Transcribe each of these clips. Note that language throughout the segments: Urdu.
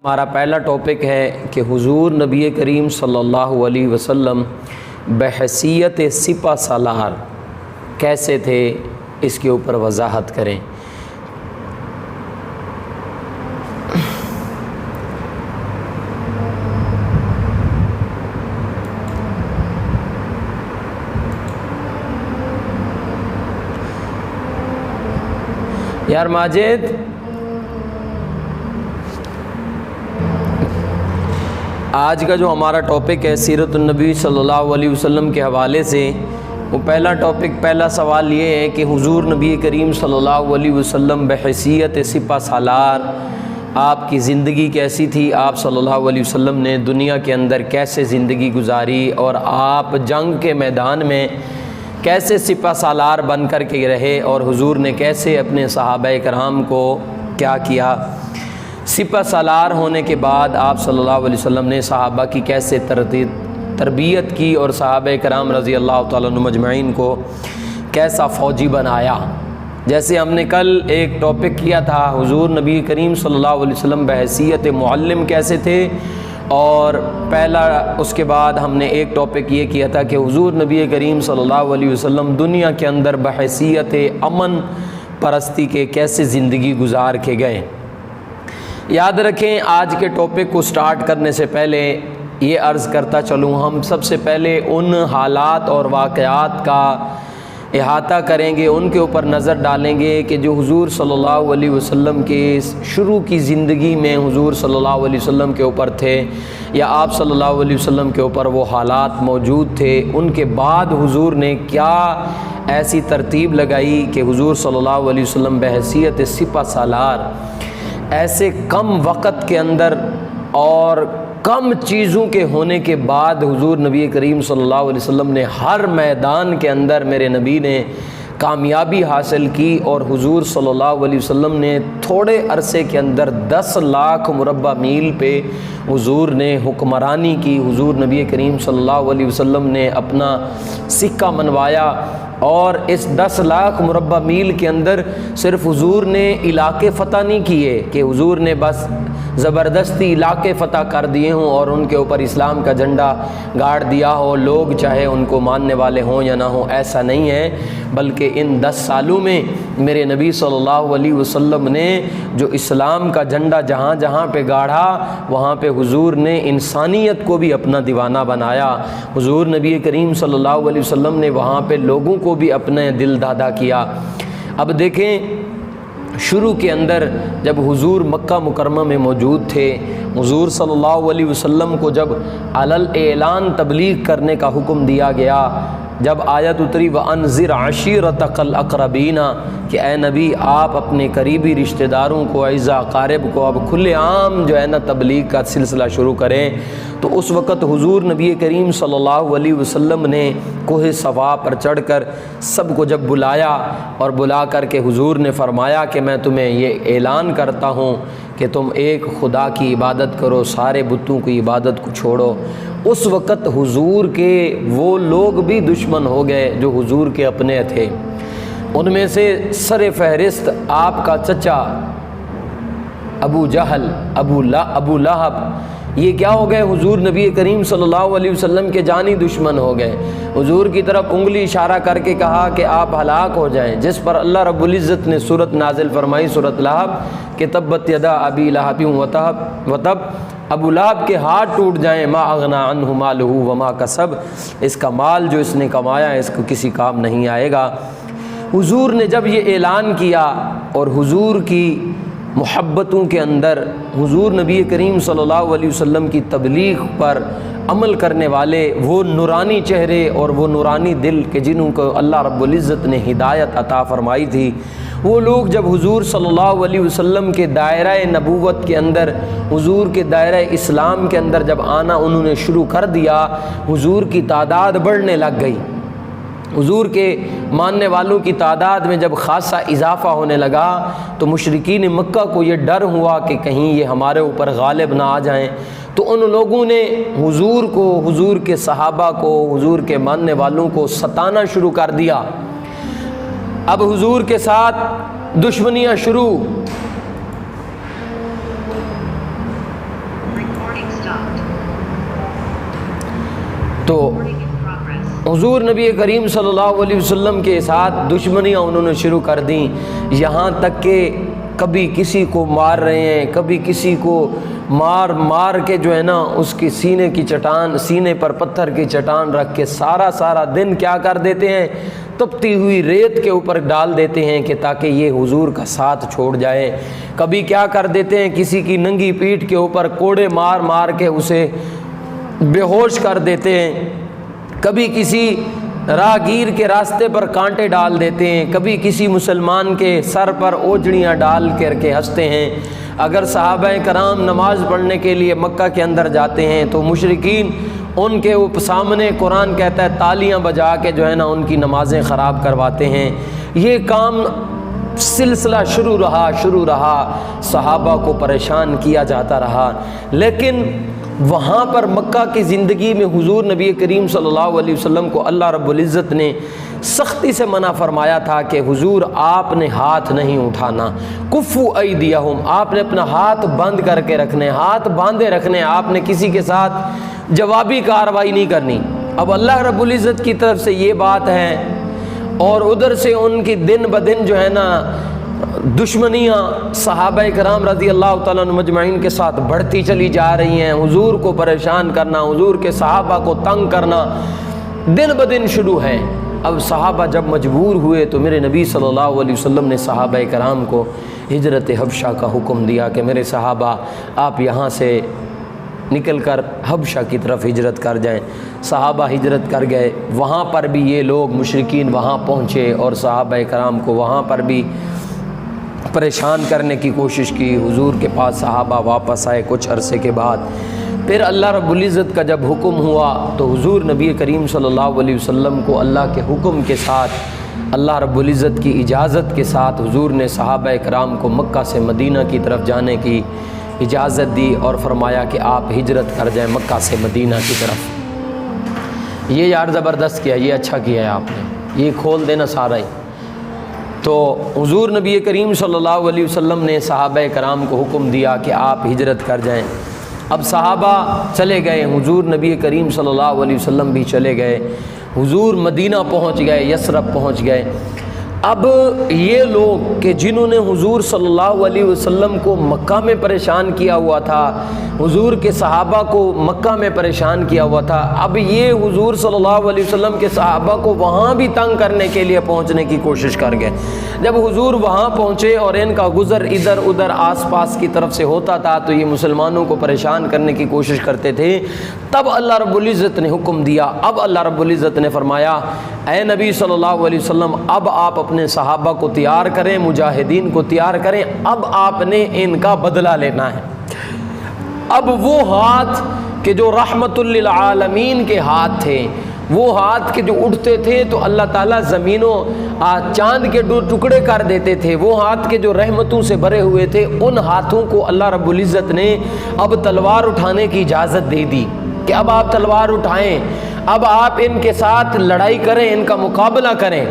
ہمارا پہلا ٹاپک ہے کہ حضور نبی کریم صلی اللہ علیہ وسلم بحیثیت سپہ سالار کیسے تھے، اس کے اوپر وضاحت کریں۔ یار ماجد، آج کا جو ہمارا ٹاپک ہے سیرت النبی صلی اللہ علیہ وسلم کے حوالے سے، وہ پہلا سوال یہ ہے کہ حضور نبی کریم صلی اللہ علیہ وسلم بحیثیت سپہ سالار آپ کی زندگی کیسی تھی، آپ صلی اللہ علیہ وسلم نے دنیا کے اندر کیسے زندگی گزاری، اور آپ جنگ کے میدان میں کیسے سپہ سالار بن کر کے رہے، اور حضور نے کیسے اپنے صحابہ کرام کو کیا کیا۔ سپہ سالار ہونے کے بعد آپ صلی اللہ علیہ وسلم نے صحابہ کی کیسے تربیت کی، اور صحابہ کرام رضی اللہ تعالیٰ عنہم اجمعین کو کیسا فوجی بنایا۔ جیسے ہم نے کل ایک ٹاپک کیا تھا، حضور نبی کریم صلی اللہ علیہ وسلم بحیثیت معلم کیسے تھے، اور اس کے بعد ہم نے ایک ٹاپک یہ کیا تھا کہ حضور نبی کریم صلی اللہ علیہ وسلم دنیا کے اندر بحیثیت امن پرستی کے کیسے زندگی گزار کے گئے۔ یاد رکھیں، آج کے ٹاپک کو سٹارٹ کرنے سے پہلے یہ عرض کرتا چلوں، ہم سب سے پہلے ان حالات اور واقعات کا احاطہ کریں گے، ان کے اوپر نظر ڈالیں گے کہ جو حضور صلی اللہ علیہ وسلم کے شروع کی زندگی میں حضور صلی اللہ علیہ وسلم کے اوپر تھے، یا آپ صلی اللہ علیہ وسلم کے اوپر وہ حالات موجود تھے۔ ان کے بعد حضور نے کیا ایسی ترتیب لگائی کہ حضور صلی اللہ علیہ وسلم بحیثیت سپہ سالار ایسے کم وقت کے اندر اور کم چیزوں کے ہونے کے بعد حضور نبی کریم صلی اللہ علیہ وسلم نے ہر میدان کے اندر میرے نبی نے کامیابی حاصل کی، اور حضور صلی اللہ علیہ وسلم نے تھوڑے عرصے کے اندر 10 لاکھ مربع میل پہ حضور نے حکمرانی کی۔ حضور نبی کریم صلی اللہ علیہ وسلم نے اپنا سکہ منوایا، اور اس 10 لاکھ مربع میل کے اندر صرف حضور نے علاقے فتح نہیں کیے کہ حضور نے بس زبردستی علاقے فتح کر دیے ہوں اور ان کے اوپر اسلام کا جھنڈا گاڑ دیا ہو، لوگ چاہے ان کو ماننے والے ہوں یا نہ ہوں، ایسا نہیں ہے، بلکہ ان 10 سالوں میں میرے نبی صلی اللہ علیہ وسلم نے جو اسلام کا جھنڈا جہاں جہاں پہ گاڑا، وہاں پہ حضور نے انسانیت کو بھی اپنا دیوانہ بنایا۔ حضور نبی کریم صلی اللہ علیہ وسلم نے وہاں پہ لوگوں کو بھی اپنے دل دادا کیا۔ اب دیکھیں، شروع کے اندر جب حضور مکہ مکرمہ میں موجود تھے، حضور صلی اللہ علیہ وسلم کو جب علل اعلان تبلیغ کرنے کا حکم دیا گیا، جب آیت اتری وَأَنذِرْ عَشِيرَتَكَ الْأَقْرَبِينَ کہ اے نبی آپ اپنے قریبی رشتہ داروں کو، اعزا اقارب کو اب کھلے عام جو ہے نا تبلیغ کا سلسلہ شروع کریں، تو اس وقت حضور نبی کریم صلی اللہ علیہ وسلم نے کوہ صفا پر چڑھ کر سب کو جب بلایا، اور بلا کر کے حضور نے فرمایا کہ میں تمہیں یہ اعلان کرتا ہوں کہ تم ایک خدا کی عبادت کرو، سارے بتوں کی عبادت کو چھوڑو۔ اس وقت حضور کے وہ لوگ بھی دشمن ہو گئے جو حضور کے اپنے تھے۔ ان میں سے سر فہرست آپ کا چچا ابو جہل، ابو لہب، یہ کیا ہو گئے؟ حضور نبی کریم صلی اللہ علیہ وسلم کے جانی دشمن ہو گئے۔ حضور کی طرف انگلی اشارہ کر کے کہا کہ آپ ہلاک ہو جائیں، جس پر اللہ رب العزت نے سورت نازل فرمائی، سورت لہب کہ تبت یدا ابی لہب وتب، ابو لہب کے ہاتھ ٹوٹ جائیں، ما اغنا عنہ مالہ وما کسب، اس کا مال جو اس نے کمایا اس کو کسی کام نہیں آئے گا۔ حضور نے جب یہ اعلان کیا، اور حضور کی محبتوں کے اندر حضور نبی کریم صلی اللہ علیہ وسلم کی تبلیغ پر عمل کرنے والے وہ نورانی چہرے اور وہ نورانی دل کہ جنہوں کو اللہ رب العزت نے ہدایت عطا فرمائی تھی، وہ لوگ جب حضور صلی اللہ علیہ وسلم کے دائرہ نبوت کے اندر، حضور کے دائرہ اسلام کے اندر جب آنا انہوں نے شروع کر دیا، حضور کی تعداد بڑھنے لگ گئی۔ حضور کے ماننے والوں کی تعداد میں جب خاصا اضافہ ہونے لگا تو مشرکین مکہ کو یہ ڈر ہوا کہ کہیں یہ ہمارے اوپر غالب نہ آ جائیں، تو ان لوگوں نے حضور کو، حضور کے صحابہ کو، حضور کے ماننے والوں کو ستانا شروع کر دیا۔ اب حضور کے ساتھ دشمنیاں شروع، تو حضور نبی کریم صلی اللہ علیہ وسلم کے ساتھ دشمنیاں انہوں نے شروع کر دیں، یہاں تک کہ کبھی کسی کو مار رہے ہیں، کبھی کسی کو مار کے جو ہے نا اس کی سینے پر پتھر کی چٹان رکھ کے سارا دن کیا کر دیتے ہیں، تپتی ہوئی ریت کے اوپر ڈال دیتے ہیں کہ تاکہ یہ حضور کا ساتھ چھوڑ جائے۔ کبھی کیا کر دیتے ہیں، کسی کی ننگی پیٹھ کے اوپر کوڑے مار کے اسے بے ہوش کر دیتے ہیں، کبھی کسی راہگیر کے راستے پر کانٹے ڈال دیتے ہیں، کبھی کسی مسلمان کے سر پر اوجڑیاں ڈال کر کے ہنستے ہیں۔ اگر صحابہ کرام نماز پڑھنے کے لیے مکہ کے اندر جاتے ہیں تو مشرکین ان کے سامنے قرآن کہتا ہے تالیاں بجا کے جو ہے نا ان کی نمازیں خراب کرواتے ہیں۔ یہ کام سلسلہ شروع رہا، صحابہ کو پریشان کیا جاتا رہا، لیکن وہاں پر مکہ کی زندگی میں حضور نبی کریم صلی اللہ علیہ وسلم کو اللہ رب العزت نے سختی سے منع فرمایا تھا کہ حضور آپ نے ہاتھ نہیں اٹھانا، کفو ایدیہم، آپ نے اپنا ہاتھ بند کر کے رکھنے، ہاتھ باندھے رکھنے، آپ نے کسی کے ساتھ جوابی کارروائی نہیں کرنی۔ اب اللہ رب العزت کی طرف سے یہ بات ہے اور ادھر سے ان کی دن بدن جو ہے نا دشمنیاں صحابہ کرام رضی اللہ تعالیٰ عنہ مجمعین کے ساتھ بڑھتی چلی جا رہی ہیں، حضور کو پریشان کرنا، حضور کے صحابہ کو تنگ کرنا دن بدن شروع ہے۔ اب صحابہ جب مجبور ہوئے تو میرے نبی صلی اللہ علیہ وسلم نے صحابہ کرام کو ہجرت حبشہ کا حکم دیا کہ میرے صحابہ آپ یہاں سے نکل کر حبشہ کی طرف ہجرت کر جائیں۔ صحابہ ہجرت کر گئے، وہاں پر بھی یہ لوگ مشرکین وہاں پہنچے اور صحابہ کرام کو وہاں پر بھی پریشان کرنے کی کوشش کی۔ حضور کے پاس صحابہ واپس آئے کچھ عرصے کے بعد، پھر اللہ رب العزت کا جب حکم ہوا تو حضور نبی کریم صلی اللہ علیہ وسلم کو اللہ کے حکم کے ساتھ، اللہ رب العزت کی اجازت کے ساتھ حضور نے صحابہ کرام کو مکہ سے مدینہ کی طرف جانے کی اجازت دی اور فرمایا کہ آپ ہجرت کر جائیں مکہ سے مدینہ کی طرف۔ یہ یار زبردست کیا، یہ اچھا کیا ہے آپ نے، یہ کھول دینا سارا ہی۔ تو حضور نبی کریم صلی اللہ علیہ وسلم نے صحابہ کرام کو حکم دیا کہ آپ ہجرت کر جائیں۔ اب صحابہ چلے گئے، حضور نبی کریم صلی اللہ علیہ وسلم بھی چلے گئے، حضور مدینہ پہنچ گئے، یثرب پہنچ گئے۔ اب یہ لوگ کہ جنہوں نے حضور صلی اللہ علیہ وسلم کو مکہ میں پریشان کیا ہوا تھا، حضور کے صحابہ کو مکہ میں پریشان کیا ہوا تھا، اب یہ حضور صلی اللہ علیہ وسلم کے صحابہ کو وہاں بھی تنگ کرنے کے لیے پہنچنے کی کوشش کر گئے۔ جب حضور وہاں پہنچے اور ان کا گزر ادھر ادھر آس پاس کی طرف سے ہوتا تھا تو یہ مسلمانوں کو پریشان کرنے کی کوشش کرتے تھے، تب اللہ رب العزت نے حکم دیا۔ اب اللہ رب العزت نے فرمایا اے نبی صلی اللہ علیہ وسلم اب آپ اپنے صحابہ کو تیار کریں، مجاہدین کو تیار کریں، اب آپ نے ان کا بدلہ لینا ہے۔ اب وہ ہاتھ کہ جو رحمت للعالمین کے ہاتھ تھے، وہ ہاتھ کے جو اٹھتے تھے تو اللہ تعالیٰ زمینوں چاند کے ٹکڑے کر دیتے تھے، وہ ہاتھ کے جو رحمتوں سے بھرے ہوئے تھے، ان ہاتھوں کو اللہ رب العزت نے اب تلوار اٹھانے کی اجازت دے دی کہ اب آپ تلوار اٹھائیں، اب آپ ان کے ساتھ لڑائی کریں، ان کا مقابلہ کریں۔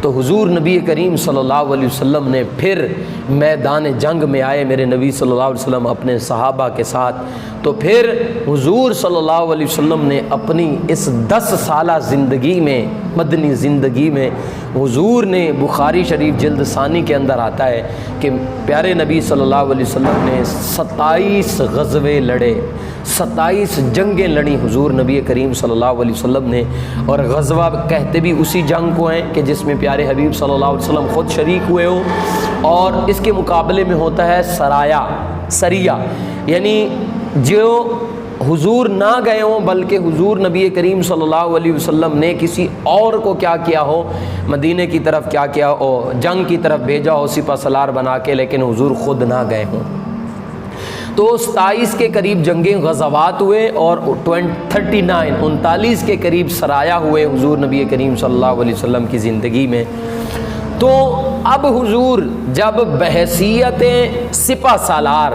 تو حضور نبی کریم صلی اللہ علیہ وسلم نے پھر میدان جنگ میں آئے، میرے نبی صلی اللہ علیہ وسلم اپنے صحابہ کے ساتھ۔ تو پھر حضور صلی اللہ علیہ وسلم نے اپنی اس 10 سالہ زندگی میں، مدنی زندگی میں، حضور نے بخاری شریف جلد ثانی کے اندر آتا ہے کہ پیارے نبی صلی اللہ علیہ وسلم نے 27 غزوے لڑے، 27 جنگیں لڑیں حضور نبی کریم صلی اللہ علیہ وسلم نے۔ اور غزوہ کہتے بھی اسی جنگ کو ہیں کہ جس میں پیارے حبیب صلی اللہ علیہ وسلم خود شریک ہوئے ہوں، اور اس کے مقابلے میں ہوتا ہے سریہ، یعنی جو حضور نہ گئے ہوں بلکہ حضور نبی کریم صلی اللہ علیہ وسلم نے کسی اور کو کیا کیا ہو، مدینے کی طرف کیا کیا ہو، جنگ کی طرف بھیجا ہو سپہ سالار بنا کے، لیکن حضور خود نہ گئے ہوں۔ تو 27 کے قریب جنگیں غزوات ہوئے اور 39 کے قریب سرایا ہوئے حضور نبی کریم صلی اللہ علیہ وسلم کی زندگی میں۔ تو اب حضور جب بحیثیت سپہ سالار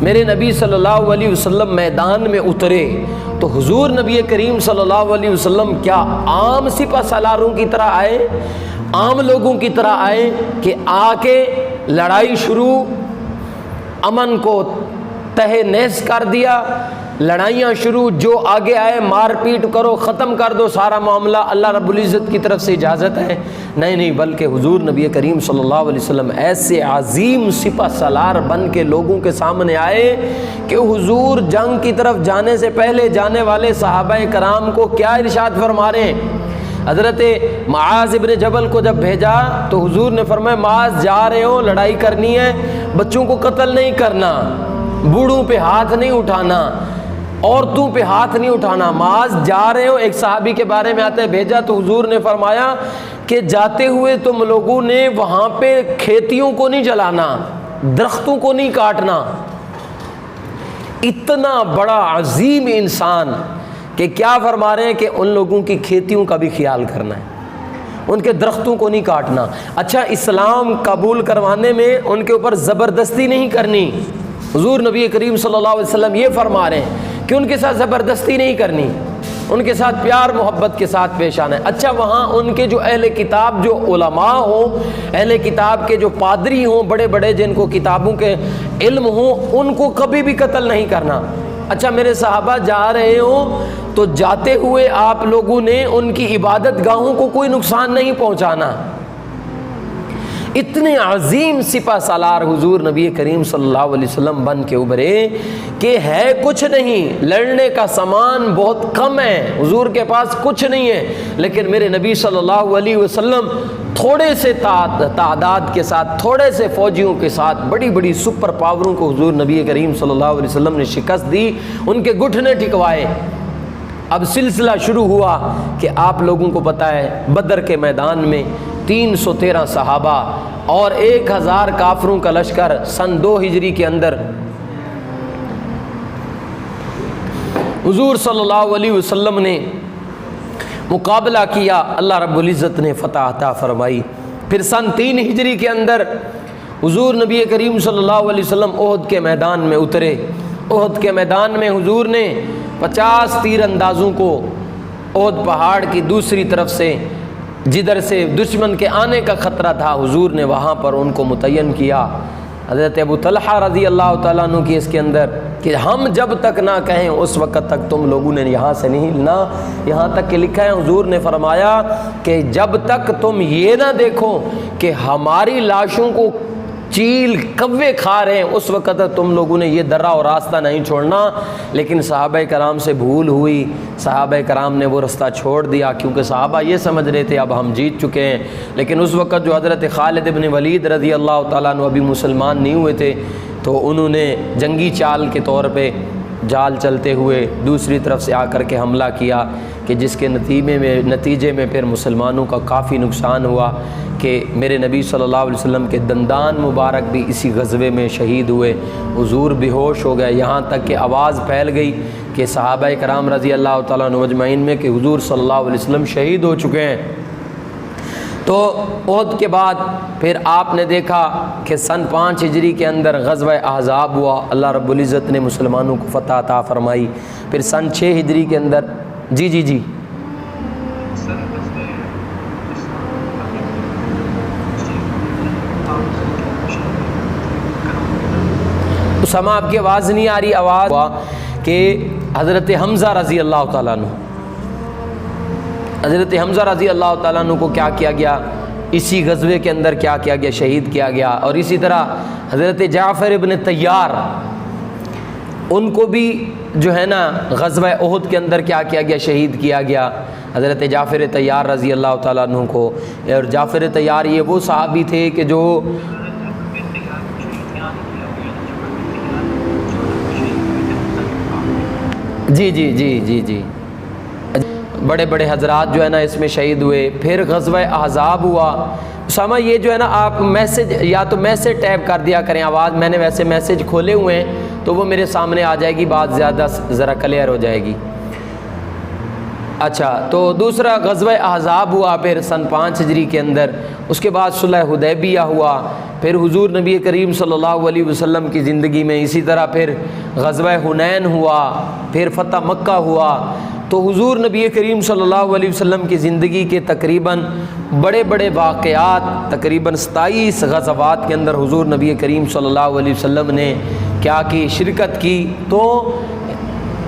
میرے نبی صلی اللہ علیہ وسلم میدان میں اترے تو حضور نبی کریم صلی اللہ علیہ وسلم کیا عام سپہ سالاروں کی طرح آئے، عام لوگوں کی طرح آئے کہ آ کے لڑائی شروع، امن کو تہہ نیز کر دیا، لڑائیاں شروع، جو آگے آئے مار پیٹ کرو، ختم کر دو سارا معاملہ، اللہ رب العزت کی طرف سے اجازت ہے؟ نہیں، بلکہ حضور نبی کریم صلی اللہ علیہ وسلم ایسے عظیم سپہ سالار بن کے لوگوں کے سامنے آئے کہ حضور جنگ کی طرف جانے سے پہلے جانے والے صحابہ کرام کو کیا ارشاد فرما رہے ہیں؟ حضرت معاذ ابن جبل کو جب بھیجا تو حضور نے فرمایا معاذ جا رہے ہو، لڑائی کرنی ہے، بچوں کو قتل نہیں کرنا، بوڑھوں پہ ہاتھ نہیں اٹھانا، عورتوں پہ ہاتھ نہیں اٹھانا، معاذ جا رہے ہو۔ ایک صحابی کے بارے میں آتا ہے بھیجا تو حضور نے فرمایا کہ جاتے ہوئے تم لوگوں نے وہاں پہ کھیتیوں کو نہیں جلانا، درختوں کو نہیں کاٹنا۔ اتنا بڑا عظیم انسان کہ کیا فرما رہے ہیں کہ ان لوگوں کی کھیتیوں کا بھی خیال کرنا ہے، ان کے درختوں کو نہیں کاٹنا۔ اچھا، اسلام قبول کروانے میں ان کے اوپر زبردستی نہیں کرنی۔ حضور نبی کریم صلی اللہ علیہ وسلم یہ فرما رہے ہیں کہ ان کے ساتھ زبردستی نہیں کرنی، ان کے ساتھ پیار محبت کے ساتھ پیش آنا ہے۔ اچھا، وہاں ان کے جو اہل کتاب، جو علماء ہوں، اہل کتاب کے جو پادری ہوں، بڑے بڑے جن کو کتابوں کے علم ہوں، ان کو کبھی بھی قتل نہیں کرنا۔ اچھا، میرے صحابہ جا رہے ہوں تو جاتے ہوئے آپ لوگوں نے ان کی عبادت گاہوں کو کوئی نقصان نہیں پہنچانا۔ اتنے عظیم سپہ سالار حضور نبی کریم صلی اللہ علیہ وسلم بن کے ابھرے کہ ہے کچھ نہیں، لڑنے کا سامان بہت کم ہے، حضور کے پاس کچھ نہیں ہے، لیکن میرے نبی صلی اللہ علیہ وسلم تھوڑے سے تعداد کے ساتھ، تھوڑے سے فوجیوں کے ساتھ بڑی بڑی سپر پاوروں کو حضور نبی کریم صلی اللہ علیہ وسلم نے شکست دی، ان کے گھٹنے ٹکوائے۔ اب سلسلہ شروع ہوا کہ آپ لوگوں کو پتہ ہے بدر کے میدان میں 313 صحابہ اور 1000 کافروں کا لشکر سن 2 ہجری کے اندر حضور صلی اللہ علیہ وسلم نے مقابلہ کیا، اللہ رب العزت نے فتح عطا فرمائی۔ پھر سن 3 ہجری کے اندر حضور نبی کریم صلی اللہ علیہ وسلم احد کے میدان میں اترے۔ احد کے میدان میں حضور نے 50 تیر اندازوں کو احد پہاڑ کی دوسری طرف سے، جدھر سے دشمن کے آنے کا خطرہ تھا، حضور نے وہاں پر ان کو متعین کیا۔ حضرت ابو طلحہ رضی اللہ تعالیٰ عنہ کی اس کے اندر کہ ہم جب تک نہ کہیں اس وقت تک تم لوگوں نے یہاں سے نہیں ہلنا، یہاں تک کہ لکھا ہے حضور نے فرمایا کہ جب تک تم یہ نہ دیکھو کہ ہماری لاشوں کو چیل کوے کھا رہے ہیں، اس وقت تک تم لوگوں نے یہ درہ اور راستہ نہیں چھوڑنا۔ لیکن صحابہ کرام سے بھول ہوئی، صحابہ کرام نے وہ راستہ چھوڑ دیا، کیونکہ صحابہ یہ سمجھ رہے تھے اب ہم جیت چکے ہیں۔ لیکن اس وقت جو حضرت خالد ابن ولید رضی اللہ تعالیٰ عنہ ابھی مسلمان نہیں ہوئے تھے، تو انہوں نے جنگی چال کے طور پہ جال چلتے ہوئے دوسری طرف سے آ کر کے حملہ کیا، کہ جس کے نتیجے میں پھر مسلمانوں کا کافی نقصان ہوا، کہ میرے نبی صلی اللہ علیہ وسلم کے دندان مبارک بھی اسی غزوے میں شہید ہوئے، حضور بے ہوش ہو گئے، یہاں تک کہ آواز پھیل گئی کہ صحابہ کرام رضی اللہ تعالیٰ عنہ اجمعین میں کہ حضور صلی اللہ علیہ وسلم شہید ہو چکے ہیں۔ تو احد کے بعد پھر آپ نے دیکھا کہ سن 5 ہجری کے اندر غزوہ احزاب ہوا، اللہ رب العزت نے مسلمانوں کو فتح عطا فرمائی۔ پھر سن 6 ہجری کے اندر جی اسامہ، آپ کی آواز نہیں آ رہی، آواز ہوا کہ حضرت حمزہ رضی اللہ تعالیٰ عنہ، حضرت حمزہ رضی اللہ تعالیٰ عنہ کو کیا کیا گیا، اسی غزوے کے اندر کیا کیا گیا، شہید کیا گیا۔ اور اسی طرح حضرت جعفر ابن طیار، ان کو بھی جو ہے نا غزوہ احد کے اندر کیا کیا گیا، شہید کیا گیا، حضرت جعفر طیار رضی اللہ تعالیٰ عنہ کو۔ اور جعفر طیار یہ وہ صحابی تھے کہ جو جی بڑے بڑے حضرات جو ہے نا اس میں شہید ہوئے۔ پھر غزوہ احزاب ہوا۔ اسامہ یہ جو ہے نا آپ میسج یا تو میسج ٹیپ کر دیا کریں، آواز میں نے ویسے میسج کھولے ہوئے ہیں تو وہ میرے سامنے آ جائے گی، بات زیادہ ذرا کلیئر ہو جائے گی۔ اچھا، تو دوسرا غزوہ احزاب ہوا پھر سن 5 ہجری کے اندر، اس کے بعد صلح حدیبیہ ہوا، پھر حضور نبی کریم صلی اللہ علیہ وسلم کی زندگی میں اسی طرح پھر غزوہ حنین ہوا، پھر فتح مکہ ہوا۔ تو حضور نبی کریم صلی اللہ علیہ وسلم کی زندگی کے تقریباً بڑے بڑے واقعات، تقریباً 27 غزوات کے اندر حضور نبی کریم صلی اللہ علیہ وسلم نے کیا کی، شرکت کی۔ تو